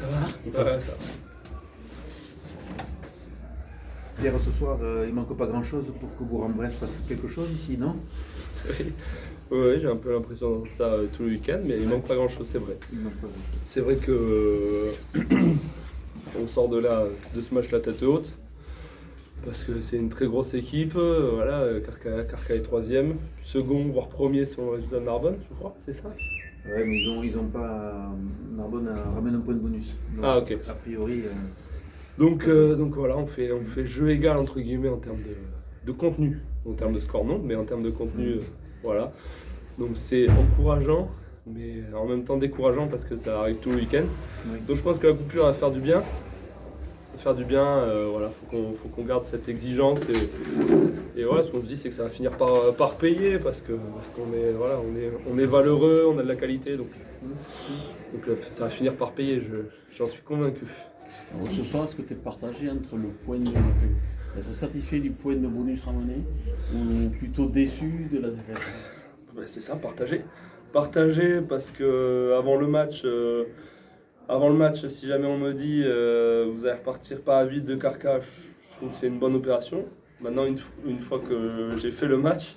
Ça va? Ouais, ça. Pierre, ce soir, il manque pas grand-chose pour que Bourg-en-Bresse fasse quelque chose ici, non? Oui, j'ai un peu l'impression d'entendre ça tout le week-end, mais il manque pas grand-chose, c'est vrai. Il manque pas grand-chose. C'est vrai que on sort de là, de ce match la tête haute, parce que c'est une très grosse équipe. Voilà, Carca est troisième, second voire premier selon le résultat de Narbonne, je crois, c'est ça? Ouais, mais ils ont pas. Narbonne ramène un point de bonus. Donc, Ah, ok. A priori. Donc voilà, on fait jeu égal entre guillemets en termes de contenu, en termes de score non, mais en termes de contenu, voilà. Donc c'est encourageant, mais en même temps décourageant parce que ça arrive tout le week-end. Oui. Donc je pense que la coupure va faire du bien. Voilà, faut qu'on garde cette exigence et voilà, ce qu'on se dit c'est que ça va finir par payer parce qu'on est voilà, on est valeureux, on a de la qualité, donc ça va finir par payer, j'en suis convaincu. Alors, ce soir, est-ce que tu es partagé entre le point de être satisfait du point de bonus ramené ou plutôt déçu de la défaite? Ben, c'est ça, partager. Partager parce que avant le match, si jamais on me dit vous allez repartir pas à vide de Carca, je trouve que c'est une bonne opération. Maintenant, une fois que j'ai fait le match,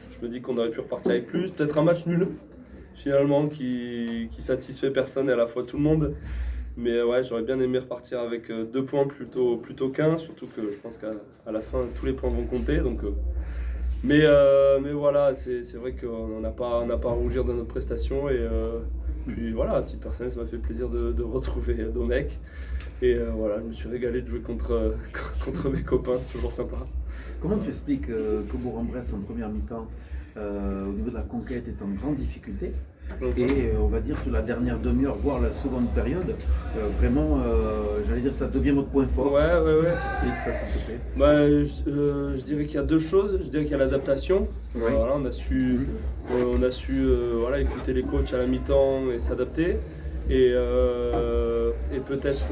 je me dis qu'on aurait pu repartir avec plus. Peut-être un match nul, finalement, qui satisfait personne et à la fois tout le monde. Mais ouais, j'aurais bien aimé repartir avec 2 points plutôt qu'un, surtout que je pense qu'à la fin, tous les points vont compter. Donc, mais voilà, c'est vrai qu'on n'a pas à rougir de notre prestation. Et puis voilà, à titre personnel, ça m'a fait plaisir de retrouver Domenech. Et voilà, je me suis régalé de jouer contre mes copains, c'est toujours sympa. Comment tu expliques que Bourg-en-Bresse, en première mi-temps, au niveau de la conquête, est en grande difficulté? Et on va dire sur la dernière demi-heure, voire la seconde période, vraiment, j'allais dire, ça devient votre point fort. Ouais. Ça s'explique, ça s'il te plaît. Bah, je dirais qu'il y a 2 choses. Je dirais qu'il y a l'adaptation. Oui. Voilà, on a su voilà, écouter les coachs à la mi-temps et s'adapter. Et peut-être,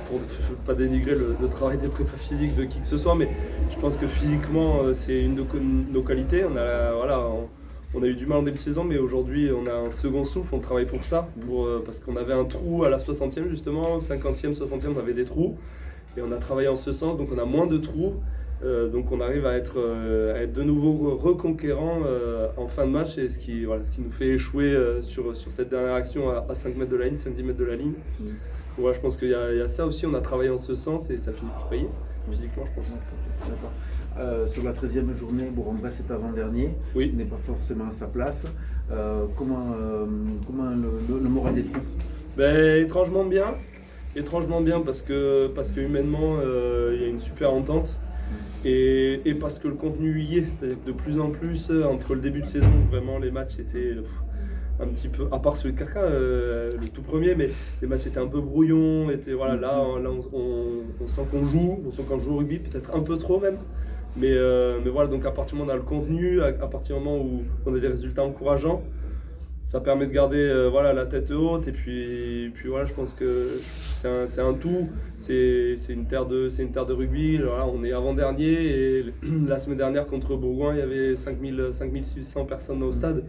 pour ne pas dénigrer le travail des prépas physiques de qui que ce soit, mais je pense que physiquement, c'est une de nos qualités. On a eu du mal en début de saison, mais aujourd'hui, on a un second souffle, on travaille pour ça, parce qu'on avait un trou à la 60e justement, 50e, 60e, on avait des trous, et on a travaillé en ce sens, donc on a moins de trous, donc on arrive à être de nouveau reconquérant en fin de match, et ce qui nous fait échouer sur cette dernière action à 5 mètres de la ligne, 5-10 mètres de la ligne. Ouais, je pense qu'il y a ça aussi, on a travaillé en ce sens, et ça finit par payer, physiquement je pense. D'accord. Sur la 13e journée, Bourg-en-Bresse est avant-dernier, Oui. il n'est pas forcément à sa place. Comment le moral des troupes? Ben, étrangement bien parce que humainement il y a une super entente et parce que le contenu y est, c'est-à-dire que de plus en plus entre le début de saison, vraiment les matchs étaient un petit peu, à part celui de Carca, le tout premier, mais les matchs étaient un peu brouillons, là on sent qu'on joue au rugby, peut-être un peu trop même. Mais voilà, donc à partir du moment où on a le contenu, à partir du moment où on a des résultats encourageants, ça permet de garder la tête haute. Et puis voilà, je pense que c'est un tout. C'est une terre de rugby. Voilà, on est avant-dernier et la semaine dernière contre Bourgoin, il y avait 5600 personnes au stade.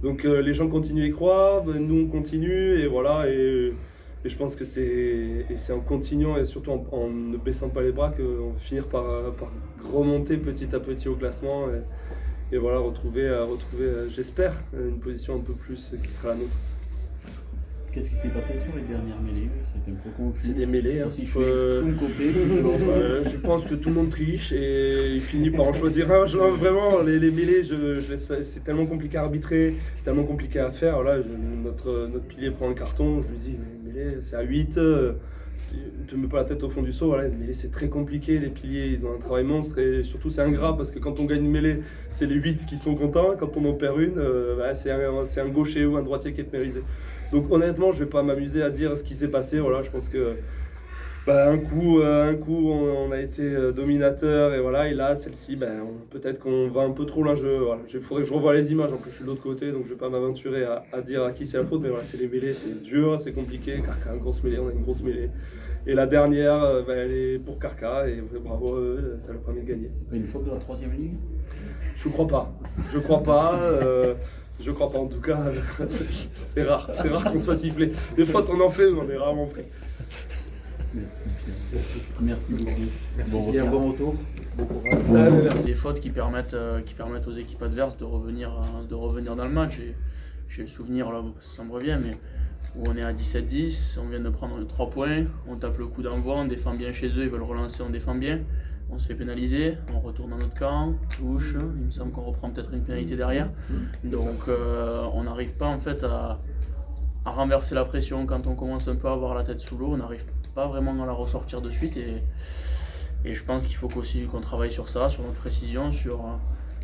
Donc les gens continuent à y croire, nous on continue et voilà. Et je pense que c'est en continuant et surtout en ne baissant pas les bras qu'on va finir par remonter petit à petit au classement et voilà, retrouver j'espère, une position un peu plus qui sera la nôtre. Qu'est-ce qui s'est passé sur les dernières mêlées? C'était un peu confus. C'est des mêlées. Si je fais son côté, je pense que tout le monde triche et il finit par en choisir un. Vraiment, les mêlées, c'est tellement compliqué à arbitrer, tellement compliqué à faire. Là, notre pilier prend le carton, je lui dis mais mêlée, c'est à 8. Ne te mets pas la tête au fond du seau, voilà, mais c'est très compliqué, les piliers ils ont un travail monstre et surtout c'est ingrat parce que quand on gagne une mêlée, c'est les 8 qui sont contents, quand on en perd une, c'est un gaucher ou un droitier qui est pénalisé. Donc honnêtement, je vais pas m'amuser à dire ce qui s'est passé, voilà, je pense que un coup on a été dominateur et voilà, et là celle-ci, peut-être qu'on va un peu trop là, il faudrait que je revoie les images, en plus je suis de l'autre côté donc je vais pas m'aventurer à dire à qui c'est la faute, mais voilà, c'est les mêlées, c'est dur, c'est compliqué, Carca a une grosse mêlée, on a une grosse mêlée. Et la dernière, elle est pour Carca et bravo, ça leur permet de gagner. C'est pas une faute de la 3e ligue? Je crois pas. Je crois pas en tout cas. C'est rare qu'on soit sifflé. Des fautes on en fait, mais on est rarement pris. Merci Pierre. Merci beaucoup. Merci, il y a un bon retour. Bon courage. Merci. Des fautes qui permettent aux équipes adverses de revenir dans le match. J'ai le souvenir, là, ça me revient, mais où on est à 17-10, on vient de prendre 3 points, on tape le coup d'envoi, on défend bien chez eux, ils veulent relancer, on défend bien. On se fait pénaliser, on retourne dans notre camp, touche, il me semble qu'on reprend peut-être une pénalité derrière. Donc on n'arrive pas en fait à renverser la pression quand on commence un peu à avoir la tête sous l'eau, on n'arrive pas vraiment à la ressortir de suite et je pense qu'il faut qu'aussi qu'on travaille sur ça, sur notre précision, sur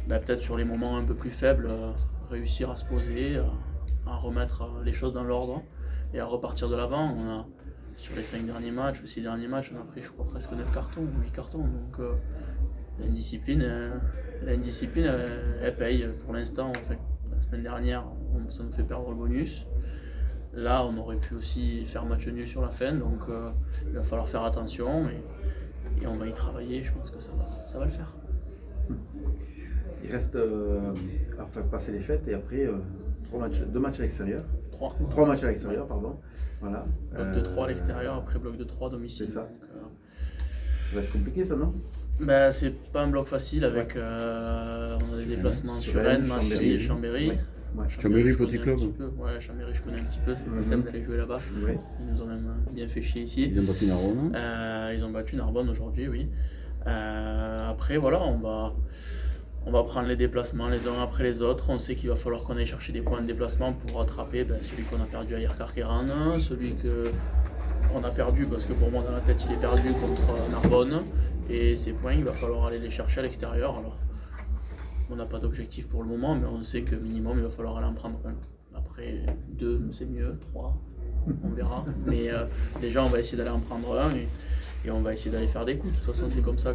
peut-être sur les moments un peu plus faibles, réussir à se poser, à remettre les choses dans l'ordre et à repartir de l'avant. Sur les 5 derniers matchs ou 6 derniers matchs, on a pris je crois presque 9 cartons ou 8 cartons. Donc l'indiscipline, elle paye pour l'instant. En fait. La semaine dernière, ça nous fait perdre le bonus. Là, on aurait pu aussi faire match nul sur la fin. Donc il va falloir faire attention et on va y travailler. Je pense que ça va le faire. Il reste à faire passer les fêtes et après 2 matchs à l'extérieur. 3 matchs à l'extérieur, pardon. Voilà. Bloc de 3 à l'extérieur, après bloc de 3 à domicile. C'est ça. Donc, ça va être compliqué ça, non? C'est pas un bloc facile avec on a des déplacements sur Rennes, Massy et Chambéry. Ouais. Chambéry, je connais petit un club. petit peu. Ouais, Chambéry, je connais un petit peu. C'est pas simple d'aller jouer là-bas. Ouais. Ils nous ont même bien fait chier ici. Ils ont battu Narbonne. Ils ont battu Narbonne aujourd'hui, oui. Après, voilà, on va prendre les déplacements les uns après les autres. On sait qu'il va falloir qu'on aille chercher des points de déplacement pour rattraper celui qu'on a perdu à Yerkarkeran, celui qu'on a perdu parce que pour moi dans la tête il est perdu contre Narbonne. Et ces points, il va falloir aller les chercher à l'extérieur. Alors, on n'a pas d'objectif pour le moment, mais on sait que minimum il va falloir aller en prendre un. Après 2, c'est mieux, 3, on verra. Mais déjà, on va essayer d'aller en prendre un et on va essayer d'aller faire des coups. De toute façon, c'est comme ça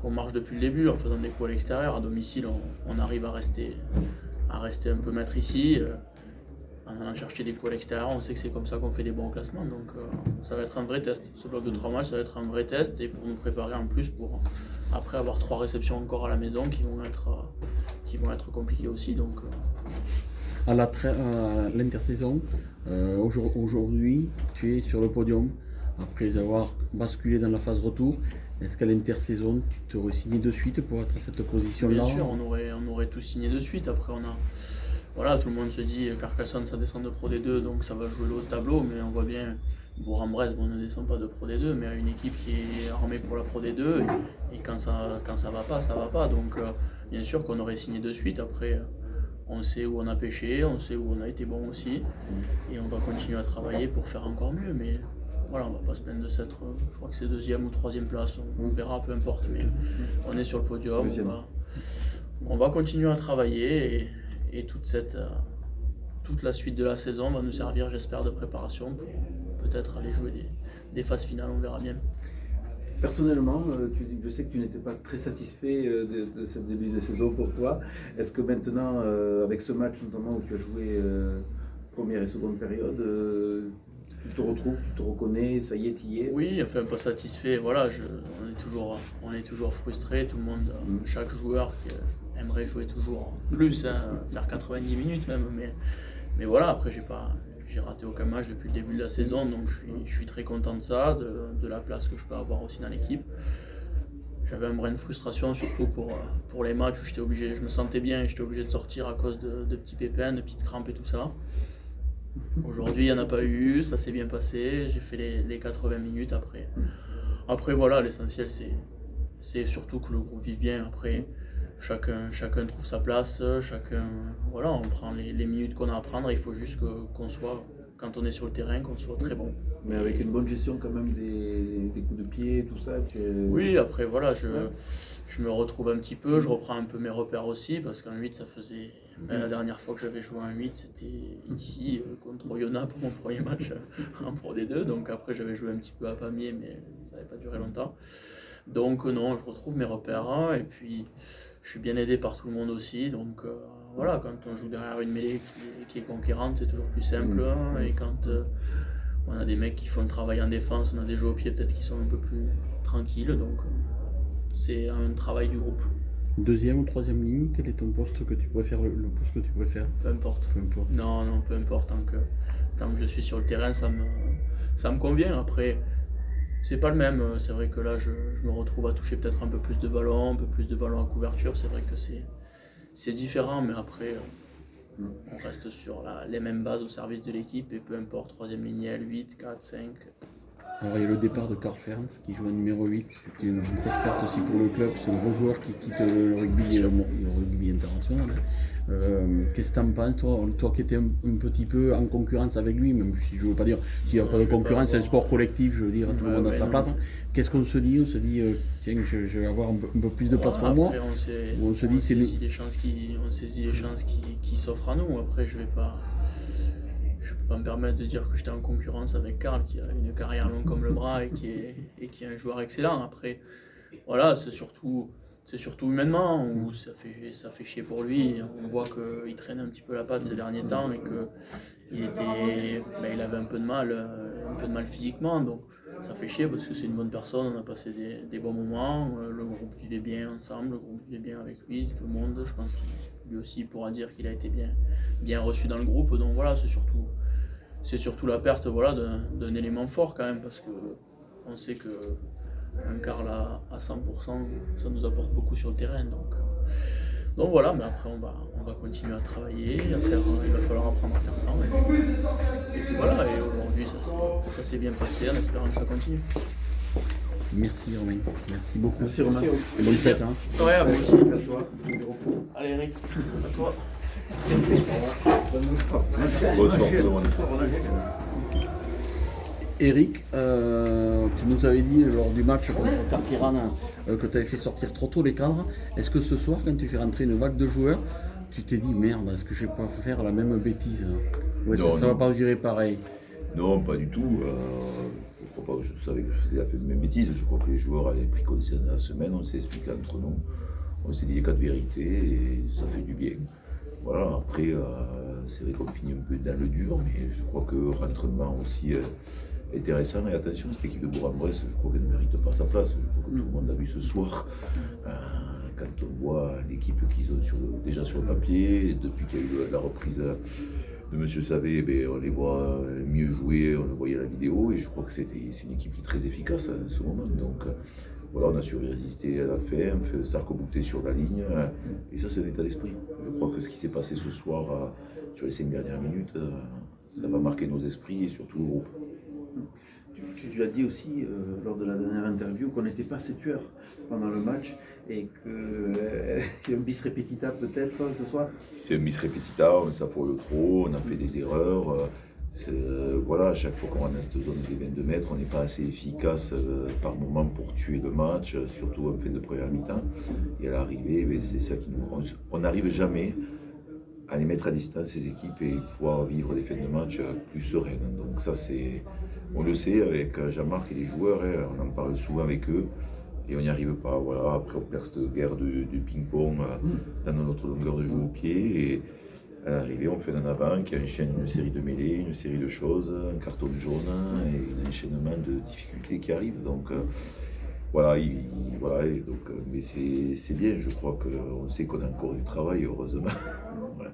qu'on marche depuis le début, en faisant des coups à l'extérieur. À domicile, on arrive à rester un peu maître ici. En allant chercher des coups à l'extérieur, on sait que c'est comme ça qu'on fait des bons classements. Donc ça va être un vrai test. Ce bloc de 3 matchs, ça va être un vrai test et pour nous préparer en plus pour après avoir 3 réceptions encore à la maison qui vont être compliquées aussi. Donc, À l'intersaison, aujourd'hui, tu es sur le podium après avoir basculé dans la phase retour. Est-ce qu'à l'intersaison, tu t'aurais signé de suite pour être à cette position-là? Bien sûr, on aurait tout signé de suite. Après, voilà, tout le monde se dit Carcassonne, ça descend de Pro D2, donc ça va jouer le haut de tableau. Mais on voit bien, Bourg-en-Bresse, ne descend pas de Pro D2, mais à une équipe qui est armée pour la Pro D2. Et quand ça va pas, ça va pas. Donc, bien sûr qu'on aurait signé de suite. Après, on sait où on a pêché, on sait où on a été bon aussi. Et on va continuer à travailler pour faire encore mieux. Mais voilà, on va pas se plaindre de cette, je crois que c'est 2e ou 3e place, on verra, peu importe, mais on est sur le podium, on va continuer à travailler et toute la suite de la saison va nous servir, j'espère, de préparation pour peut-être aller jouer des phases finales, on verra bien. Personnellement, je sais que tu n'étais pas très satisfait de ce début de saison pour toi. Est-ce que maintenant, avec ce match notamment où tu as joué première et seconde période, tu te retrouves, tu te reconnais, ça y est, tu y es? Oui, enfin pas satisfait, voilà, on est toujours frustré, tout le monde, chaque joueur qui aimerait jouer toujours plus, faire 90 minutes même, mais voilà, après j'ai raté aucun match depuis le début de la saison, donc je suis très content de ça, de la place que je peux avoir aussi dans l'équipe. J'avais un brin de frustration surtout pour les matchs où je me sentais bien et j'étais obligé de sortir à cause de petits pépins, de petites crampes et tout ça. Aujourd'hui, il n'y en a pas eu, ça s'est bien passé, j'ai fait les 80 minutes après. Après voilà, l'essentiel c'est surtout que le groupe vive bien. Après, chacun trouve sa place, voilà, on prend les minutes qu'on a à prendre, il faut juste qu'on soit, quand on est sur le terrain, qu'on soit très bon. Mais avec une bonne gestion quand même des coups de pied, tout ça. Oui, après voilà, je me retrouve un petit peu, je reprends un peu mes repères aussi, parce qu'en 8 ça faisait... la dernière fois que j'avais joué en 8, c'était ici contre Oyonnax pour mon premier match en Pro D2, donc après j'avais joué un petit peu à Pamiers, mais ça n'avait pas duré longtemps. Donc non, je retrouve mes repères, et puis je suis bien aidé par tout le monde aussi, donc voilà, quand on joue derrière une mêlée qui est conquérante, c'est toujours plus simple, et quand on a des mecs qui font le travail en défense, on a des joueurs au pied peut-être qui sont un peu plus tranquilles, donc c'est un travail du groupe. Deuxième ou troisième ligne, quel est ton poste que tu préfères, le poste que tu préfères? Peu importe. Peu importe. Non, peu importe. Tant que je suis sur le terrain, ça me convient. Après, c'est pas le même. C'est vrai que là, je me retrouve à toucher peut-être un peu plus de ballons, un peu plus de ballons à couverture. C'est vrai que c'est différent, mais après, on reste sur les mêmes bases au service de l'équipe et peu importe, troisième ligne, 8, 4, 5. Alors il y a le départ de Carl Ferns qui joue en numéro 8, c'est une grosse perte aussi pour le club, c'est un gros joueur qui quitte le rugby international. Qu'est-ce que tu en penses, toi qui étais un petit peu en concurrence avec lui, même si je ne veux pas dire s'il n'y a pas de concurrence, c'est un sport collectif, je veux dire, tout le monde a sa place. Qu'est-ce qu'on se dit? On se dit, tiens, je vais avoir un peu plus de place pour moi. Après, on saisit les chances qui s'offrent à nous. Après, je peux pas me permettre de dire que j'étais en concurrence avec Karl, qui a une carrière longue comme le bras et qui est un joueur excellent. Après, voilà, c'est surtout humainement où ça fait chier pour lui. On voit qu'il traîne un petit peu la patte ces derniers temps et qu'il avait un peu de mal physiquement. Donc ça fait chier parce que c'est une bonne personne, on a passé des bons moments, le groupe vivait bien ensemble, le groupe vivait bien avec lui, tout le monde. Je pense qu'il lui aussi pourra dire qu'il a été bien reçu dans le groupe. Donc voilà, c'est surtout la perte, voilà, d'un élément fort quand même, parce que on sait que un Karl à 100%, ça nous apporte beaucoup sur le terrain. Donc voilà, mais après on va continuer à travailler, il va falloir apprendre à faire ça. Et puis voilà, et aujourd'hui ça s'est bien passé en espérant que ça continue. Merci Romain, merci beaucoup. Merci Romain. Et bonne fête. Hein. Ouais, à vous aussi. Allez Eric, à toi. Bonsoir tout le monde. Eric, tu nous avais dit lors du match contre Tarkiran que tu avais fait sortir trop tôt les cadres. Est-ce que ce soir, quand tu fais rentrer une vague de joueurs, tu t'es dit merde, est-ce que je vais pas faire la même bêtise? Ou est-ce que ça va pas virer pareil? Non, pas du tout. Je crois pas que je savais que je faisais la même bêtise. Je crois que les joueurs avaient pris conscience de la semaine, on s'est expliqué entre nous. On s'est dit les cas de vérité et ça fait du bien. Voilà, après, c'est vrai qu'on finit un peu dans le dur, mais je crois que rentrement aussi intéressant. Et attention, cette équipe de Bourg-en-Bresse, je crois qu'elle ne mérite pas sa place. Je crois que tout le monde l'a vu ce soir. Quand on voit l'équipe qu'ils ont déjà sur le papier, depuis qu'il y a eu la reprise de M. Savé, on les voit mieux jouer, on le voyait à la vidéo, et je crois que c'est une équipe qui est très efficace en ce moment. Donc voilà, on a su résister à la fin, s'arc-bouter sur la ligne, et ça c'est un état d'esprit. Je crois que ce qui s'est passé ce soir sur les 5 dernières minutes, ça va marquer nos esprits et surtout le groupe. Tu as dit aussi lors de la dernière interview qu'on n'était pas assez tueurs pendant le match et qu'il y a un bis repetita peut-être ce soir. C'est un bis repetita, on s'affole trop, on a fait des erreurs. Voilà, à chaque fois qu'on rentre dans cette zone des 22 mètres, on n'est pas assez efficace par moment pour tuer le match, surtout en fin de première mi-temps. Et à l'arrivée, c'est ça qui nous rend. On n'arrive jamais à les mettre à distance, ces équipes, et pouvoir vivre des fins de match plus sereines. Donc ça, on le sait avec Jean-Marc et les joueurs, on en parle souvent avec eux, et on n'y arrive pas. Voilà. Après, on perd cette guerre de ping-pong dans notre longueur de jeu au pied, et à l'arrivée, on fait un avant qui enchaîne une série de mêlées, une série de choses, un carton jaune et un enchaînement de difficultés qui arrivent. Donc voilà, mais c'est bien, je crois qu'on sait qu'on a encore du travail, heureusement. Voilà.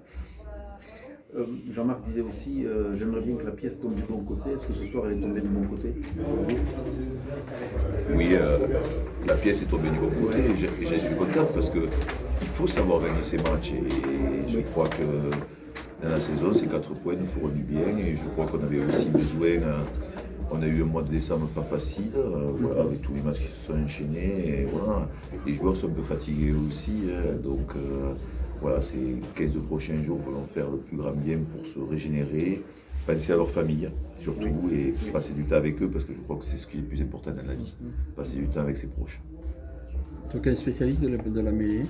Jean-Marc disait aussi, j'aimerais bien que la pièce tombe du bon côté. Est-ce que ce soir elle est tombée du bon côté? Oui, la pièce est tombée du bon côté et j'en suis content parce qu'il faut savoir gagner ces matchs. Et je crois que dans la saison, ces 4 points nous feront du bien. Et je crois qu'on avait aussi besoin. On a eu un mois de décembre pas facile, voilà, avec tous les matchs qui se sont enchaînés. Et voilà, les joueurs sont un peu fatigués aussi. Donc voilà, ces 15 prochains jours vont faire le plus grand bien pour se régénérer, penser à leur famille surtout, et passer du temps avec eux, parce que je crois que c'est ce qui est le plus important dans la vie, passer du temps avec ses proches. Toi qui es un spécialiste de la mêlée,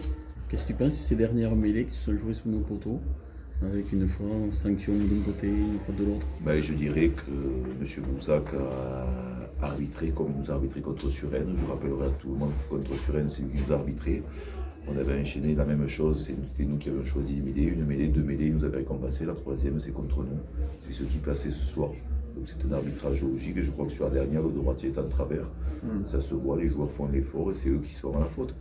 qu'est-ce que tu penses de ces dernières mêlées qui se sont jouées sous nos poteaux, avec une fois sanction d'un côté, une fois de l'autre? Je dirais que M. Boussac a arbitré comme il nous a arbitré contre Suresnes. Je rappellerai à tout le monde que contre Suresnes, c'est lui qui nous a arbitré. On avait enchaîné la même chose, c'était nous qui avions choisi une mêlée, 2 mêlées, il nous avait récompensé, la 3e c'est contre nous, c'est ceux qui passaient ce soir. Donc c'est un arbitrage logique, et je crois que sur la dernière, le droitier est en travers, ça se voit, les joueurs font l'effort et c'est eux qui sont à la faute.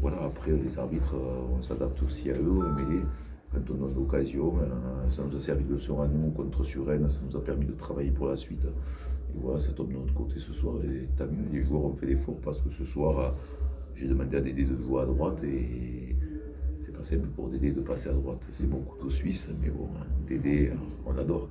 voilà, après les arbitres, on s'adapte aussi à eux, au mêlée. Quand on a l'occasion, ça nous a servi de leçon à nous contre Suresnes, ça nous a permis de travailler pour la suite. Et voilà, ça tombe de notre côté ce soir, et tant mieux, les joueurs ont fait l'effort parce que ce soir, j'ai demandé à Dédé de jouer à droite et c'est pas simple pour Dédé de passer à droite. C'est mon couteau suisse, mais bon, Dédé, on l'adore.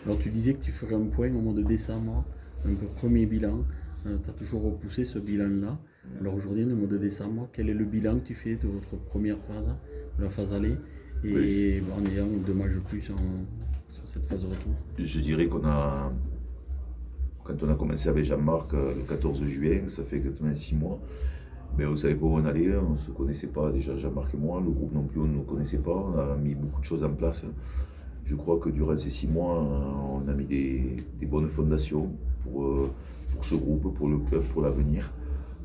Alors tu disais que tu ferais un point au mois de décembre, un peu premier bilan. Tu as toujours repoussé ce bilan-là. Alors aujourd'hui, au mois de décembre, quel est le bilan que tu fais de votre première phase, de la phase aller, et en ayant 2 matchs de plus sur cette phase de retour? Je dirais quand on a commencé avec Jean-Marc le 14 juin, ça fait exactement 6 mois, mais on ne savait pas où on allait, on ne se connaissait pas déjà, Jean-Marc et moi, le groupe non plus on ne nous connaissait pas, on a mis beaucoup de choses en place. Je crois que durant ces 6 mois, on a mis des bonnes fondations pour ce groupe, pour le club, pour l'avenir.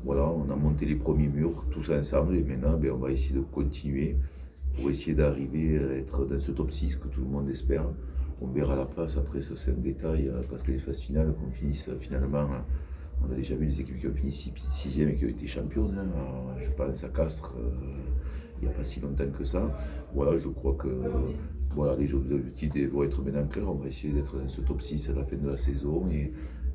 Voilà, on a monté les premiers murs tous ensemble et maintenant on va essayer de continuer pour essayer d'arriver à être dans ce top 6 que tout le monde espère. On verra la place, après ça c'est un détail parce que les phases finales, qu'on finisse finalement, on a déjà vu des équipes qui ont fini 6e et qui ont été championnes. Je pense à Castres, il n'y a pas si longtemps que ça. Voilà, je crois que voilà, les objectifs vont être maintenant clairs. On va essayer d'être dans ce top 6 à la fin de la saison et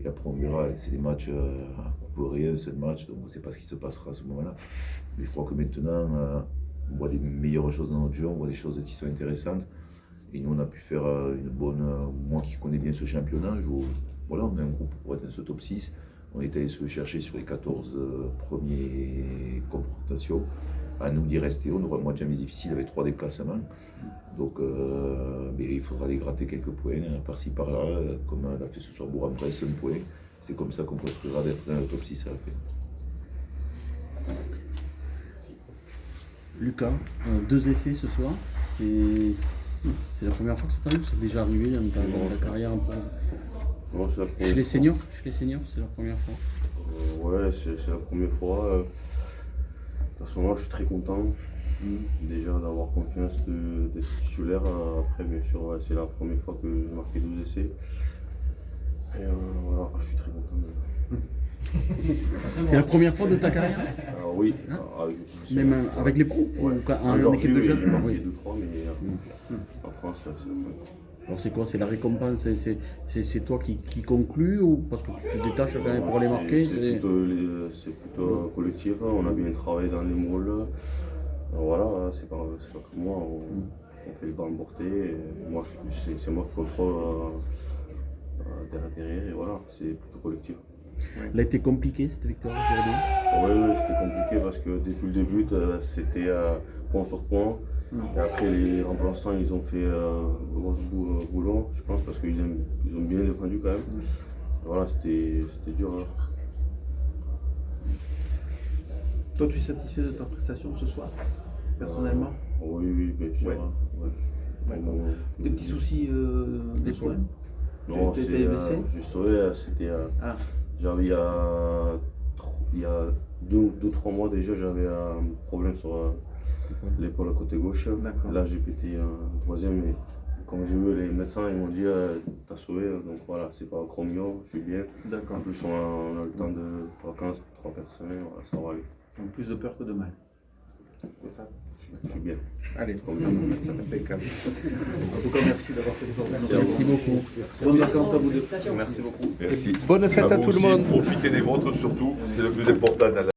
après on verra. C'est des matchs à coupe rien, c'est un match, donc on ne sait pas ce qui se passera à ce moment-là. Mais je crois que maintenant, on voit des meilleures choses dans notre jeu, on voit des choses qui sont intéressantes. Et nous, on a pu faire une bonne. Moi qui connais bien ce championnat, voilà, on a un groupe pour être dans ce top 6. On est allé se chercher sur les 14 premières confrontations. À nous d'y rester, on aura un mois de janvier difficile avec 3 déplacements. Donc mais il faudra aller gratter quelques points par-ci par-là, comme l'a fait ce soir Bourg-en-Bresse, un point. C'est comme ça qu'on construira d'être dans le top 6 à la fin. Lucas, 2 essais ce soir, c'est la première fois que ça t'arrive ou c'est déjà arrivé dans ta carrière en pro? Non, c'est la première Chez les fois. seniors, c'est la première fois. Ouais, c'est la première fois. Personnellement, je suis très content déjà d'avoir confiance d'être titulaire. Après, bien sûr, ouais, c'est la première fois que j'ai marqué 12 essais. Et voilà, je suis très content. C'est la première fois de ta carrière? Oui, Hein avec, Même avec les pros ou en Georgie, équipe de oui, jeunes? j'ai marqué Oui. 2-3, mais en France, c'est la première fois. Alors c'est quoi? C'est la récompense? C'est toi qui conclus ou parce que tu te détaches quand même pour les marquer? C'est plutôt collectif, on a bien travaillé dans les moules. Voilà, c'est pas comme moi, on fait le ballon porté. Moi, c'est moi qui contrôle derrière et voilà, c'est plutôt collectif. Elle a été compliquée cette victoire aujourd'hui? Oui, c'était compliqué parce que depuis le début, c'était point sur point. Et après, les remplaçants, ils ont fait gros boulot, je pense, parce qu'ils ont bien défendu quand même. Voilà, c'était dur. Hein. Toi, tu es satisfait de ta prestation ce soir, personnellement? Oui, bien sûr. Ouais. Ouais. D'accord. Des petits soucis des soins? Non, Tu étais blessé? je saurais, c'était. J'avais il y a 2-3 mois déjà, j'avais un problème sur l'épaule à côté gauche. D'accord. Là, j'ai pété un 3e. Et quand j'ai vu les médecins, ils m'ont dit t'as sauvé. Donc voilà, c'est pas un chromio, je suis bien. D'accord. En plus, on a le temps de vacances, 3-4 semaines, voilà, ça va aller. Donc plus de peur que de mal. C'est ça? Je suis bien. Allez, Comme ça impeccable. En tout cas, merci d'avoir fait l'effort. Merci beaucoup. Bonnes vacances à vous deux. Merci beaucoup. Merci. Bonne fête à tout le monde. Profitez des vôtres surtout, c'est le plus important dans la